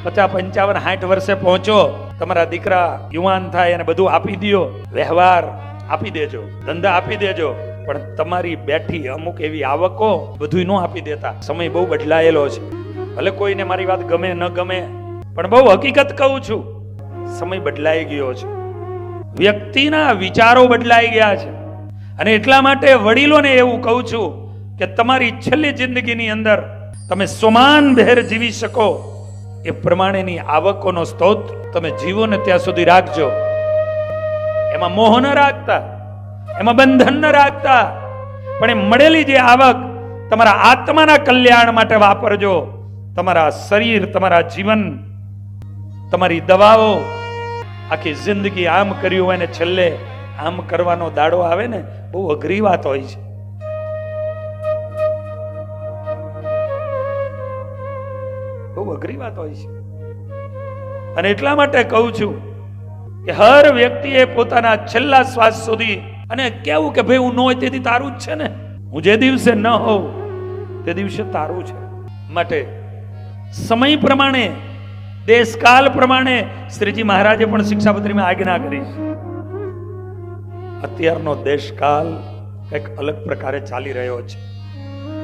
50, 55, 60 વર્ષે પહોંચો, તમારા દીકરા યુવાન થાય અને બધું આપી દો, વ્યવહાર આપી દેજો, ધંધા આપી દેજો, પણ તમારી બેઠી અમુક એવી આવકો બધું ન આપી દેતા. સમય બહુ બદલાયેલો છે. ભલે કોઈને મારી વાત ગમે ન ગમે, પણ બહુ હકીકત કહું છું, સમય બદલાઈ ગયો છે. વ્યક્તિના વિચારો બદલાઈ ગયા છે. અને એટલા માટે વડીલોને એવું કહું છું કે તમારી છેલ્લી જિંદગીની અંદર તમે સોમાન ભેર જીવી શકો એ પ્રમાણેની આવકોનો સ્તોત્ર તમે જીવો ને ત્યાં સુધી રાખજો. એમાં મોહ ન રાખતા, એમાં બંધન ન રાખતા, પણ એ મળેલી જે આવક તમારા આત્માના કલ્યાણ માટે વાપરજો. તમારા શરીર, તમારા જીવન, તમારી દવાઓ, આખી જિંદગી આમ કર્યું હોય ને છેલ્લે આમ કરવાનો દાડો આવે ને, બહુ અઘરી વાત હોય છે. બહુ અઘરી વાત હોય છે. અને એટલા માટે કહું છું કે હર વ્યક્તિએ પોતાના છેલ્લા શ્વાસ સુધી અને કેવું કે ભાઈ હું ન હોય તેથી તારું જ છે ને, હું જે દિવસે ન હોઉં તે દિવસે તારું છે. માટે સમય પ્રમાણે, દેશકાલ પ્રમાણે શ્રીજી મહારાજે પણ શિક્ષાપત્રીમાં આજ્ઞા કરી છે. અત્યારનો દેશકાલ કંઈક અલગ પ્રકારે ચાલી રહ્યો છે.